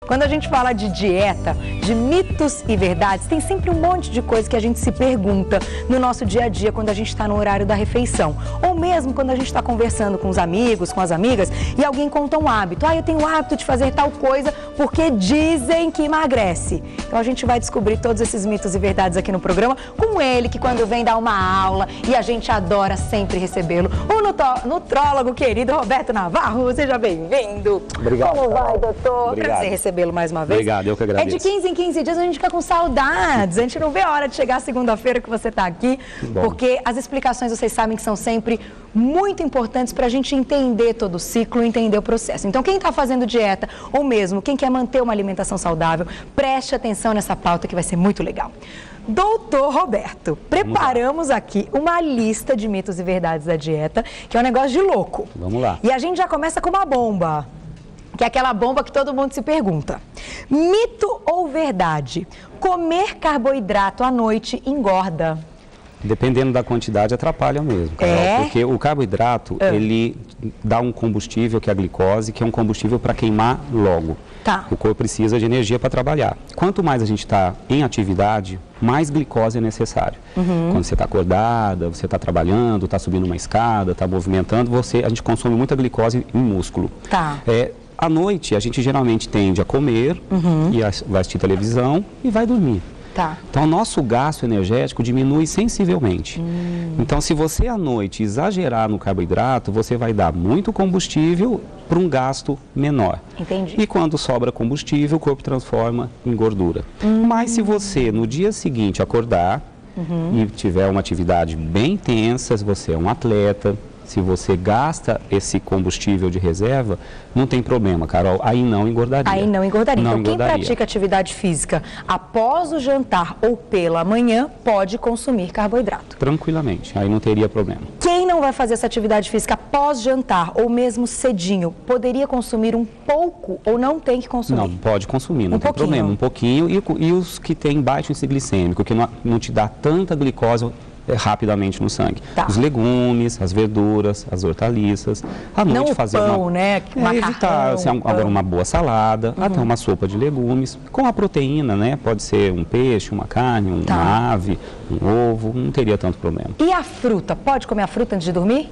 Quando a gente fala de dieta, de mitos e verdades, tem sempre um monte de coisa que a gente se pergunta no nosso dia a dia quando a gente está no horário da refeição. Ou mesmo quando a gente está conversando com os amigos, com as amigas, e alguém conta um hábito. Eu tenho o hábito de fazer tal coisa porque dizem que emagrece. Então a gente vai descobrir todos esses mitos e verdades aqui no programa com ele, que quando vem dar uma aula, e a gente adora sempre recebê-lo, o nutrólogo querido Roberto Navarro. Seja bem-vindo. Obrigado. Como vai, doutor? Obrigado. Prazer recebê-lo mais uma vez. Obrigado, eu que agradeço. É de 15 em 15 dias, a gente fica com saudades. A gente não vê a hora de chegar segunda-feira que você está aqui, porque as explicações, vocês sabem que são sempre muito importantes para a gente entender todo o ciclo, entender o processo. Então, quem está fazendo dieta, ou mesmo quem quer manter uma alimentação saudável, preste atenção nessa pauta que vai ser muito legal. Doutor Roberto, preparamos aqui uma lista de mitos e verdades da dieta, que é um negócio de louco. Vamos lá. E a gente já começa com uma bomba, que é aquela bomba que todo mundo se pergunta. Mito ou verdade? Comer carboidrato à noite engorda? Dependendo da quantidade, atrapalha mesmo, Carol, porque o carboidrato, ele dá um combustível, que é a glicose, que é um combustível para queimar logo. Tá. O corpo precisa de energia para trabalhar. Quanto mais a gente está em atividade, mais glicose é necessário. Quando você está acordada, você está trabalhando, está subindo uma escada, está movimentando, a gente consome muita glicose em músculo. Tá. À noite, a gente geralmente tende a comer, e vai assistir televisão e vai dormir. Tá. Então, o nosso gasto energético diminui sensivelmente. Então, se você à noite exagerar no carboidrato, você vai dar muito combustível para um gasto menor. Entendi. E quando sobra combustível, o corpo transforma em gordura. Mas se você, no dia seguinte, acordar e tiver uma atividade bem intensa, se você é um atleta, se você gasta esse combustível de reserva, não tem problema, Carol, aí não engordaria. Aí não engordaria. Não então, engordaria. quem pratica atividade física após o jantar ou pela manhã, pode consumir carboidrato. Tranquilamente, aí não teria problema. Quem não vai fazer essa atividade física após jantar ou mesmo cedinho, poderia consumir um pouco ou não tem que consumir? Não, pode consumir, não tem problema. Um pouquinho. E os que têm baixo índice glicêmico, que não te dá tanta glicose rapidamente no sangue. Tá. Os legumes, as verduras, as hortaliças. À noite não fazer pão, né? Macarrão, evitar agora uma boa salada, até uma sopa de legumes, com a proteína, né? Pode ser um peixe, uma carne, uma ave, um ovo, não teria tanto problema. E a fruta? Pode comer a fruta antes de dormir?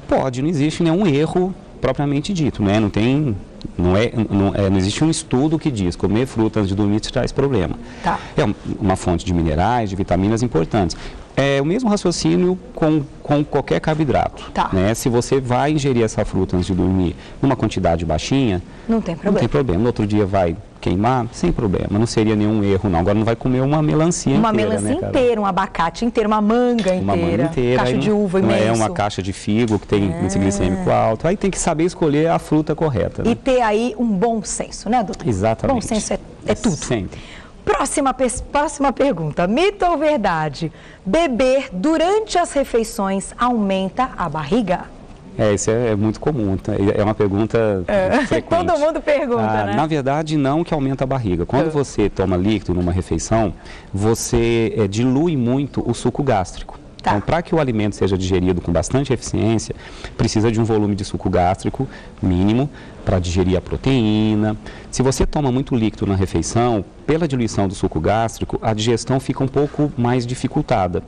Pode, não existe nenhum erro propriamente dito, né? Não existe um estudo que diz que comer fruta antes de dormir te traz problema. Tá. É uma fonte de minerais, de vitaminas importantes. É o mesmo raciocínio com qualquer carboidrato. Tá. Né? Se você vai ingerir essa fruta antes de dormir numa quantidade baixinha, não tem problema. Não tem problema. No outro dia vai queimar, sem problema. Não seria nenhum erro, não. Agora não vai comer uma melancia inteira, Uma melancia inteira, um abacate inteiro, uma manga inteira, caixa de uva imenso. Não é uma caixa de figo que tem índice glicêmico alto. Aí tem que saber escolher a fruta correta. Né? E ter aí um bom senso, né, doutor? Exatamente. Bom senso é tudo. Sempre. Próxima pergunta. Mito ou verdade? Beber durante as refeições aumenta a barriga? Isso é muito comum, tá? É uma pergunta frequente. Todo mundo pergunta, né? Na verdade, não que aumenta a barriga. Quando você toma líquido numa refeição, você dilui muito o suco gástrico. Tá. Então, para que o alimento seja digerido com bastante eficiência, precisa de um volume de suco gástrico mínimo para digerir a proteína. Se você toma muito líquido na refeição, pela diluição do suco gástrico, a digestão fica um pouco mais dificultada,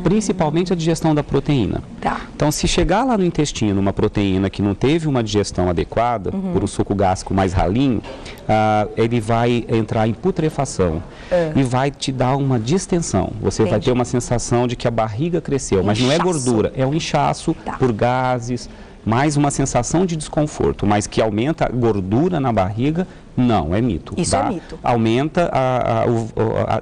principalmente a digestão da proteína. Tá. Então, se chegar lá no intestino uma proteína que não teve uma digestão adequada, por um suco gástrico mais ralinho, ele vai entrar em putrefação e vai te dar uma distensão. Você vai ter uma sensação de que a barriga cresceu, mas não é gordura, é um inchaço por gases, mais uma sensação de desconforto, mas que aumenta a gordura na barriga, não, é mito. Isso é mito. Aumenta,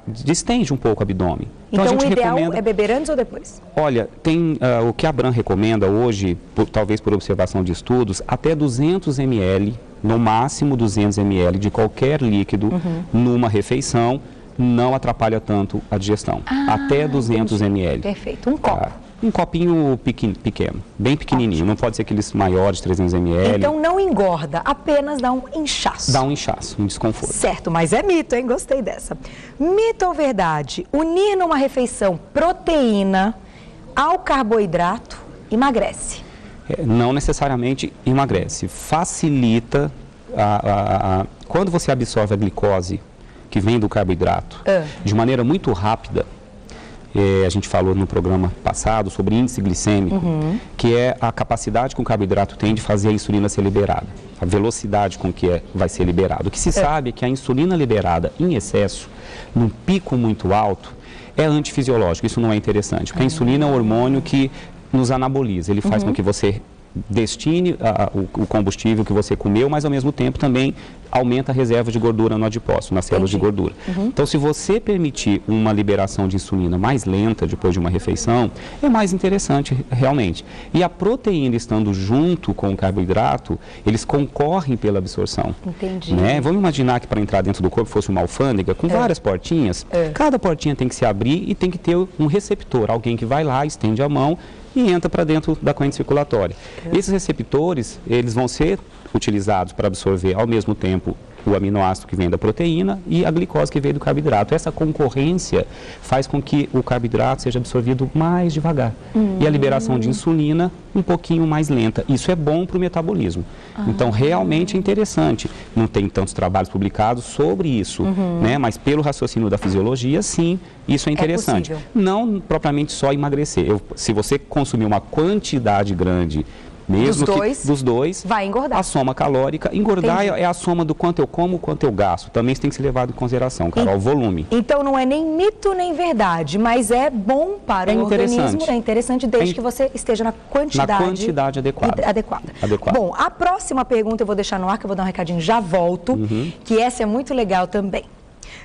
distende um pouco o abdômen. Então o ideal é beber antes ou depois? Olha, tem o que a Abram recomenda hoje, talvez por observação de estudos, até 200 ml, no máximo 200 ml de qualquer líquido numa refeição, não atrapalha tanto a digestão. Até 200 ml. Perfeito, um copo. Um copinho pequeno, bem pequenininho, não pode ser aqueles maiores, 300 ml. Então não engorda, apenas dá um inchaço. Dá um inchaço, um desconforto. Certo, mas é mito, hein? Gostei dessa. Mito ou verdade? Unir numa refeição proteína ao carboidrato emagrece? Não necessariamente emagrece, facilita quando você absorve a glicose que vem do carboidrato de maneira muito rápida, a gente falou no programa passado sobre índice glicêmico, que é a capacidade que o carboidrato tem de fazer a insulina ser liberada, a velocidade com que vai ser liberado. O que se sabe é que a insulina liberada em excesso, num pico muito alto, é antifisiológico. Isso não é interessante, porque a insulina é um hormônio que nos anaboliza, ele faz com que você destine o combustível que você comeu, mas ao mesmo tempo também aumenta a reserva de gordura no adipócito, nas células de gordura. Então, se você permitir uma liberação de insulina mais lenta depois de uma refeição, é mais interessante realmente. E a proteína estando junto com o carboidrato, eles concorrem pela absorção. Entendi. Né? Vamos imaginar que para entrar dentro do corpo fosse uma alfândega com várias portinhas. Cada portinha tem que se abrir e tem que ter um receptor, alguém que vai lá, estende a mão e entra para dentro da corrente circulatória. Esses receptores, eles vão ser utilizados para absorver ao mesmo tempo o aminoácido que vem da proteína e a glicose que vem do carboidrato. Essa concorrência faz com que o carboidrato seja absorvido mais devagar e a liberação de insulina um pouquinho mais lenta. Isso é bom para o metabolismo. Então, realmente é interessante. Não tem tantos trabalhos publicados sobre isso, né? Mas pelo raciocínio da fisiologia, sim, isso é interessante. Não propriamente só emagrecer. Se você consumir uma quantidade grande mesmo dos dois, vai engordar. A soma calórica, engordar é a soma do quanto eu como, quanto eu gasto. Também isso tem que ser levado em consideração, Carol, o volume. Então não é nem mito nem verdade, mas é bom para o organismo. É interessante desde que você esteja na quantidade adequada. Bom, a próxima pergunta eu vou deixar no ar, que eu vou dar um recadinho, já volto, que essa é muito legal também.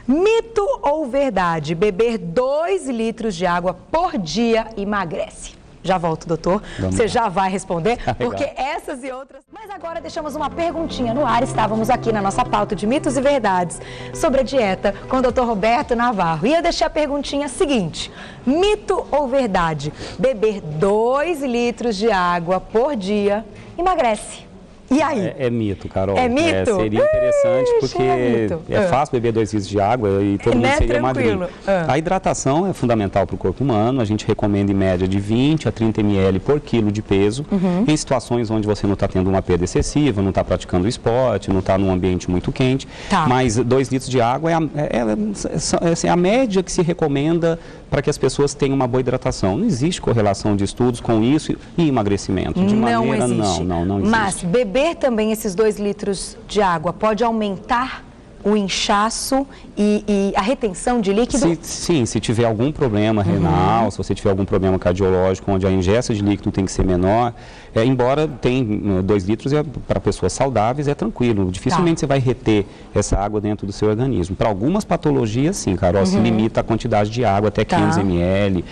Mito ou verdade, beber 2 litros de água por dia emagrece? Já volto, doutor. Você já vai responder, porque essas e outras... Mas agora deixamos uma perguntinha no ar. Estávamos aqui na nossa pauta de mitos e verdades sobre a dieta com o doutor Roberto Navarro. E eu deixei a perguntinha seguinte: mito ou verdade? Beber 2 litros de água por dia emagrece? E aí? É mito, Carol. É mito? Seria interessante, porque é fácil beber 2 litros de água e todo mundo seria magrinho. A hidratação é fundamental para o corpo humano. A gente recomenda em média de 20 a 30 ml por quilo de peso. Em situações onde você não está tendo uma perda excessiva, não está praticando esporte, não está num ambiente muito quente. Mas 2 litros de água é a média que se recomenda para que as pessoas tenham uma boa hidratação. Não existe correlação de estudos com isso e emagrecimento. De maneira, não existe. Mas beber também esses 2 litros de água pode aumentar o inchaço e a retenção de líquido? Sim, se tiver algum problema renal, se você tiver algum problema cardiológico, onde a ingesta de líquido tem que ser menor, embora tem 2 litros para pessoas saudáveis, é tranquilo. Dificilmente você vai reter essa água dentro do seu organismo. Para algumas patologias, sim, Carol, se limita a quantidade de água até 500 ml,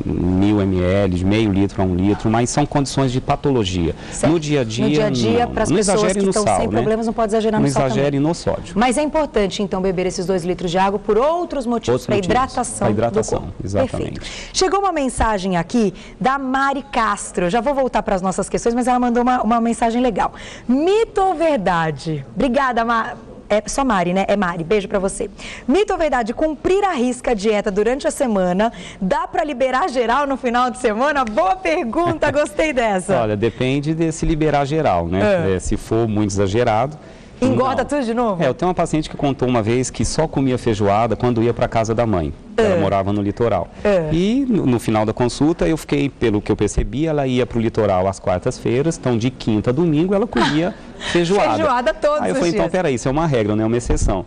1000 ml, de meio litro a 1 litro, mas são condições de patologia. No dia a dia, para as pessoas que estão sem problemas, não pode exagerar no sal também. Não exagere no sódio. Mas é importante, então, beber esses 2 litros de água por outros motivos, para hidratação do corpo. Exatamente. Perfeito. Chegou uma mensagem aqui da Mari Castro. Já vou voltar para as nossas questões, mas ela mandou uma mensagem legal. Mito ou verdade? Obrigada, é só Mari, né? É Mari, beijo pra você. Mito ou verdade, cumprir à risca a dieta durante a semana, dá pra liberar geral no final de semana? Boa pergunta, gostei dessa. Olha, depende de se liberar geral, né? Se for muito exagerado... Engorda tudo de novo? Eu tenho uma paciente que contou uma vez que só comia feijoada quando ia para casa da mãe. Ela morava no litoral. E no final da consulta, eu fiquei, pelo que eu percebi, ela ia para o litoral às quartas-feiras, então de quinta a domingo ela comia feijoada. Feijoada todos os dias. Aí eu falei, então peraí, isso é uma regra, não é uma exceção.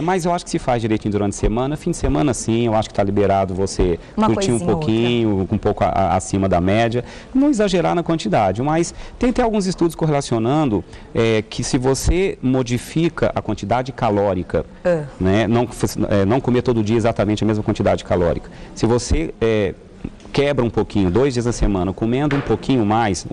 Mas eu acho que se faz direitinho durante a semana, fim de semana sim, eu acho que está liberado você curtir um pouquinho, um pouco acima da média, não exagerar na quantidade, mas tem até alguns estudos correlacionando que se você modifica a quantidade calórica, né, não comer todo dia exatamente a mesma quantidade calórica, se você quebra um pouquinho, 2 dias na semana, comendo um pouquinho mais,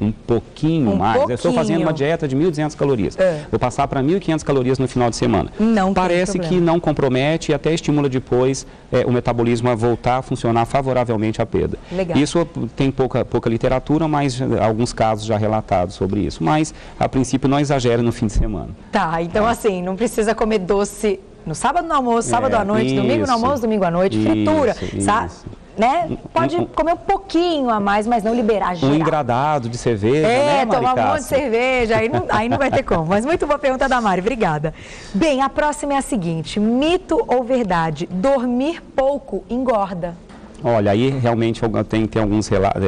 eu estou fazendo uma dieta de 1.200 calorias, vou passar para 1.500 calorias no final de semana. Parece que não compromete e até estimula depois o metabolismo a voltar a funcionar favoravelmente à perda. Legal. Isso tem pouca literatura, mas alguns casos já relatados sobre isso. Mas, a princípio, não exagere no fim de semana. Tá, então assim, não precisa comer doce no sábado no almoço, sábado à noite, domingo no almoço, domingo à noite, fritura, sabe? né? Pode comer um pouquinho a mais, mas não liberar geral. Um engradado de cerveja, né, Mari tomar um monte de Cássia? cerveja, aí não vai ter como. Mas muito boa pergunta da Mari, obrigada. Bem, a próxima é a seguinte, mito ou verdade, dormir pouco engorda? Olha, aí realmente tem alguns relatos.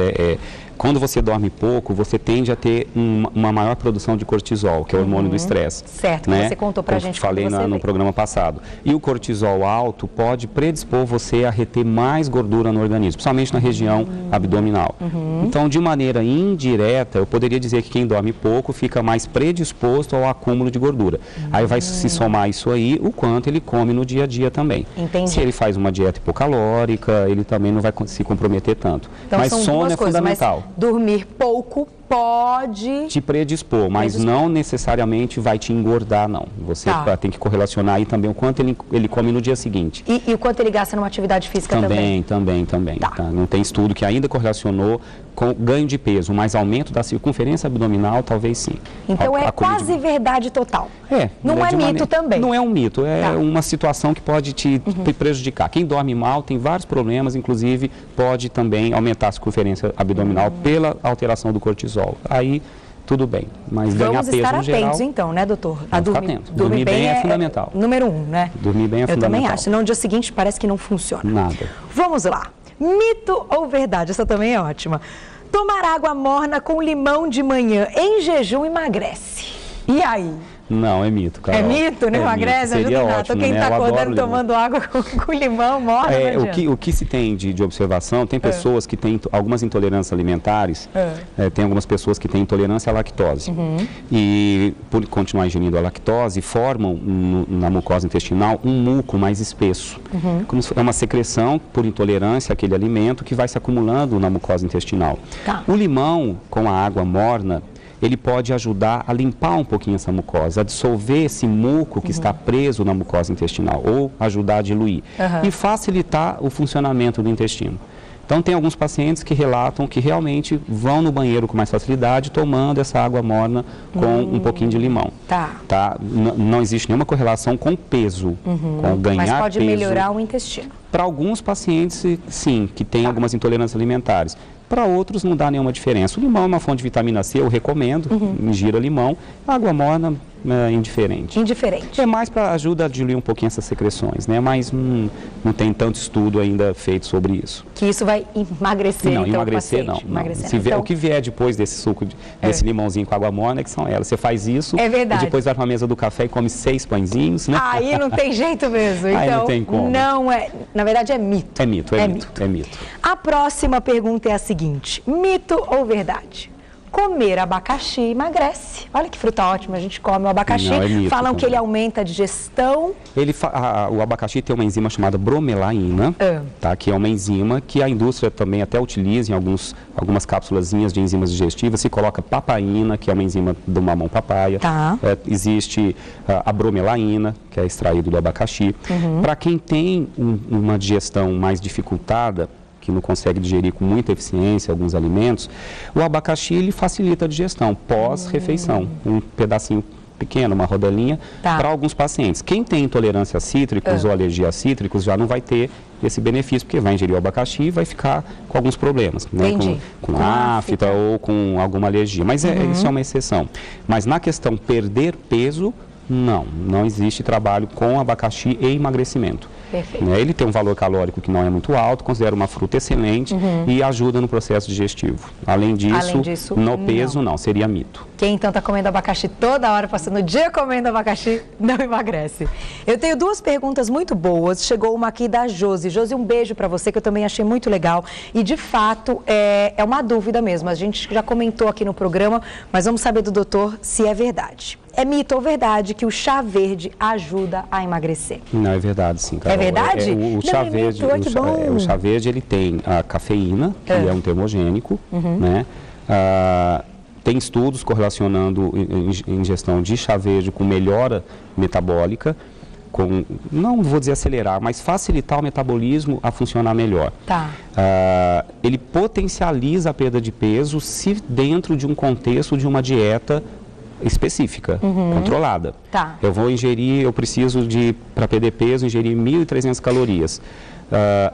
Quando você dorme pouco, você tende a ter uma maior produção de cortisol, que é o hormônio do estresse. Certo, né? você contou pra gente. Falei no programa passado. E o cortisol alto pode predispor você a reter mais gordura no organismo, principalmente na região abdominal. Então, de maneira indireta, eu poderia dizer que quem dorme pouco fica mais predisposto ao acúmulo de gordura. Aí vai se somar isso aí, o quanto ele come no dia a dia também. Entendi. Se ele faz uma dieta hipocalórica, ele também não vai se comprometer tanto. Então, mas sono é fundamental. Dormir pouco pode te predispor, mas não necessariamente vai te engordar, não. Você tem que correlacionar aí também o quanto ele come no dia seguinte. E o quanto ele gasta numa atividade física também? Também. Tá. Não tem estudo que ainda correlacionou com ganho de peso, mas aumento da circunferência abdominal, talvez sim. Então é quase verdade total. Não é mito também. Não é um mito, é uma situação que pode te prejudicar. Quem dorme mal tem vários problemas, inclusive pode também aumentar a circunferência abdominal pela alteração do cortisol. Aí tudo bem, mas ganhar peso no geral... Vamos estar atentos então, né, doutor? Dormir bem é fundamental. Número 1, né? Dormir bem é fundamental. Eu também acho, senão no dia seguinte parece que não funciona. Nada. Vamos lá. Mito ou verdade? Essa também é ótima. Tomar água morna com limão de manhã em jejum emagrece. E aí? Não, é mito, Carol. É mito, né? Emagrece, ajuda nada. Então, quem está acordando tomando água com limão, morre. O que se tem de observação, tem pessoas que têm algumas intolerâncias alimentares, tem algumas pessoas que têm intolerância à lactose. E, por continuar ingerindo a lactose, formam na mucosa intestinal um muco mais espesso. É uma secreção por intolerância àquele alimento que vai se acumulando na mucosa intestinal. O limão com a água morna, ele pode ajudar a limpar um pouquinho essa mucosa, a dissolver esse muco que está preso na mucosa intestinal, ou ajudar a diluir, e facilitar o funcionamento do intestino. Então, tem alguns pacientes que relatam que realmente vão no banheiro com mais facilidade, tomando essa água morna com um pouquinho de limão. Não existe nenhuma correlação com peso, com ganhar peso. Mas pode melhorar o intestino. Para alguns pacientes, sim, que têm algumas intolerâncias alimentares. Para outros não dá nenhuma diferença. O limão é uma fonte de vitamina C, eu recomendo, ingira limão. A água morna é indiferente. Indiferente. É mais para ajuda a diluir um pouquinho essas secreções, né? Mas não tem tanto estudo ainda feito sobre isso. Que isso vai emagrecer, não, então, emagrecer não. O que vier depois desse suco, desse limãozinho com água morna, é que são elas. Você faz isso, e depois vai para a mesa do café e come 6 pãezinhos, né? Aí não tem jeito mesmo. Então, aí não tem como. Não é, na verdade é mito. É mito. A próxima pergunta é a seguinte, mito ou verdade? Comer abacaxi emagrece. Olha que fruta ótima, a gente come o abacaxi. Não, é mito, falam que ele aumenta a digestão. O abacaxi tem uma enzima chamada bromelaína, que é uma enzima que a indústria também até utiliza em algumas cápsulazinhas de enzimas digestivas. Se coloca papaína, que é uma enzima do mamão papaya. Existe a bromelaína, que é extraído do abacaxi. Para quem tem uma digestão mais dificultada, que não consegue digerir com muita eficiência alguns alimentos, o abacaxi ele facilita a digestão pós-refeição, um pedacinho pequeno, uma rodelinha, para alguns pacientes. Quem tem intolerância a cítricos ou alergia a cítricos já não vai ter esse benefício, porque vai ingerir o abacaxi e vai ficar com alguns problemas, né? com afta ou com alguma alergia. Mas isso é uma exceção. Mas na questão perder peso, não existe trabalho com abacaxi e emagrecimento. Perfeito. Ele tem um valor calórico que não é muito alto, considero uma fruta excelente e ajuda no processo digestivo. Além disso no peso não, seria mito. Quem então está comendo abacaxi toda hora, passando o dia comendo abacaxi, não emagrece. Eu tenho 2 perguntas muito boas, chegou uma aqui da Josi. Josi, um beijo para você, que eu também achei muito legal. E de fato, é uma dúvida mesmo, a gente já comentou aqui no programa, mas vamos saber do doutor se é verdade. É mito ou verdade que o chá verde ajuda a emagrecer? Não, é verdade sim, Carol. É verdade? O chá verde ele tem a cafeína, que é um termogênico, né? Tem estudos correlacionando ingestão de chá verde com melhora metabólica, não vou dizer acelerar, mas facilitar o metabolismo a funcionar melhor. Ele potencializa a perda de peso se dentro de um contexto de uma dieta específica, controlada. Eu preciso para perder peso, ingerir 1.300 calorias.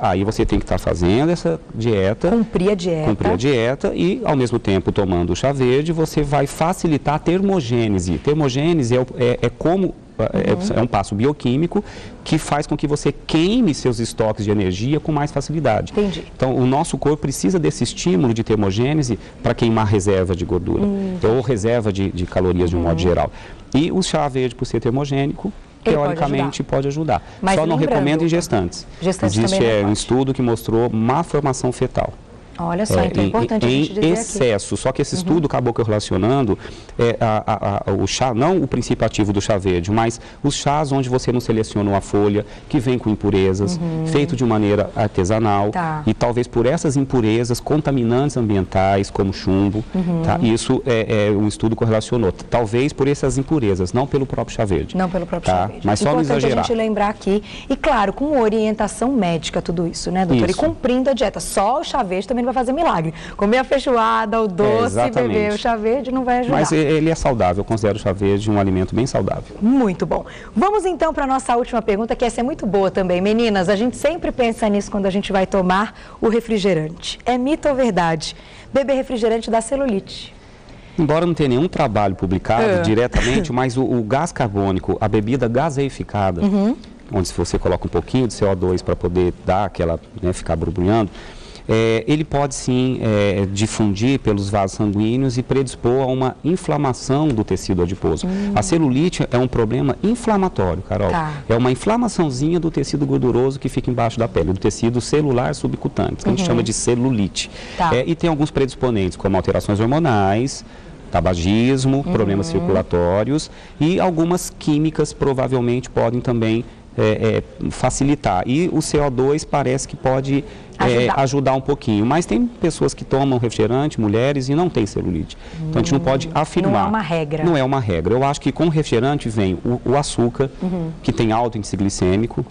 aí você tem que estar fazendo essa dieta. Cumprir a dieta E, ao mesmo tempo, tomando o chá verde, você vai facilitar a termogênese. Termogênese é um passo bioquímico que faz com que você queime seus estoques de energia com mais facilidade. Entendi. Então, o nosso corpo precisa desse estímulo de termogênese para queimar reserva de gordura, ou reserva de calorias de um modo geral. E o chá verde, por ser termogênico, teoricamente pode ajudar. Mas só não recomendo em gestantes. Existe um estudo que mostrou má formação fetal. Olha só, então é importante a gente dizer em excesso, só que esse estudo acabou correlacionando o chá, não o princípio ativo do chá verde, mas os chás onde você não seleciona uma folha, que vem com impurezas, feito de maneira artesanal, e talvez por essas impurezas, contaminantes ambientais, como chumbo, isso um estudo correlacionou, talvez por essas impurezas, não pelo próprio chá verde. Não pelo próprio chá verde. Mas só não exagerar. Importante a gente lembrar aqui, e claro, com orientação médica tudo isso, né, doutor? Isso. E cumprindo a dieta, só o chá verde também não vai fazer milagre. Comer a feijoada, o doce, beber o chá verde não vai ajudar. Mas ele é saudável, eu considero o chá verde um alimento bem saudável. Muito bom. Vamos então para a nossa última pergunta, que essa é muito boa também. Meninas, a gente sempre pensa nisso quando a gente vai tomar o refrigerante. É mito ou verdade? Beber refrigerante dá celulite? Embora não tenha nenhum trabalho publicado diretamente, mas o gás carbônico, a bebida gaseificada, onde se você coloca um pouquinho de CO2 para poder dar aquela, ficar borbulhando, ele pode sim difundir pelos vasos sanguíneos e predispor a uma inflamação do tecido adiposo. A celulite é um problema inflamatório, Carol. É uma inflamaçãozinha do tecido gorduroso que fica embaixo da pele, do tecido celular subcutâneo, que a gente chama de celulite. E tem alguns predisponentes, como alterações hormonais, tabagismo, problemas circulatórios e algumas químicas provavelmente podem também facilitar. E o CO2 parece que pode ajudar um pouquinho. Mas tem pessoas que tomam refrigerante, mulheres, e não tem celulite. Então a gente não pode afirmar. Não é uma regra. Não é uma regra. Eu acho que com o refrigerante vem o açúcar, que tem alto índice glicêmico,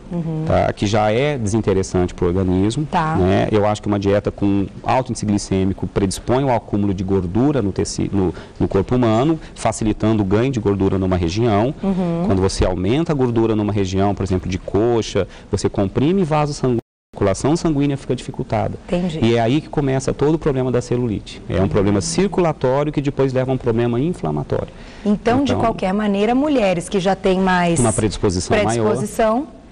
que já é desinteressante para o organismo. Né? Eu acho que uma dieta com alto índice glicêmico predispõe ao acúmulo de gordura no tecido, no corpo humano, facilitando o ganho de gordura numa região. Quando você aumenta a gordura numa região, por exemplo, de coxa, você comprime vasos sanguíneos, a circulação sanguínea fica dificultada. Entendi. E é aí que começa todo o problema da celulite. É um problema circulatório que depois leva a um problema inflamatório. Então, de qualquer maneira, mulheres que já têm mais uma predisposição maior,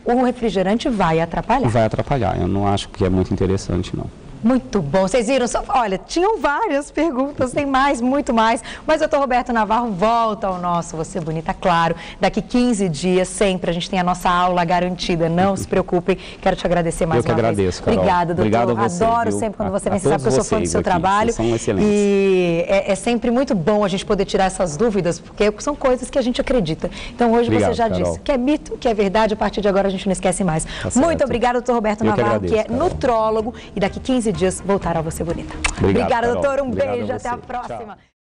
o refrigerante vai atrapalhar. Vai atrapalhar. Eu não acho que é muito interessante, não. Muito bom. Vocês viram? Olha, tinham várias perguntas, tem mais, muito mais. Mas o doutor Roberto Navarro volta ao nosso Você Bonita, claro. Daqui 15 dias, sempre, a gente tem a nossa aula garantida. Não se preocupem. Quero te agradecer mais uma vez. Eu que agradeço, Carol. Obrigada, doutor. Obrigado a você, adoro viu? sempre quando você vem. Você sabe que eu sou fã do seu trabalho. São excelentes. E é sempre muito bom a gente poder tirar essas dúvidas, porque são coisas que a gente acredita. Então, hoje você já disse que é mito, que é verdade. A partir de agora, a gente não esquece mais. Muito obrigada, doutor Roberto Navarro, que é nutrólogo. E daqui 15 dias voltará a Você Bonita. Obrigada, doutor. Um beijo. Até a próxima. Tchau.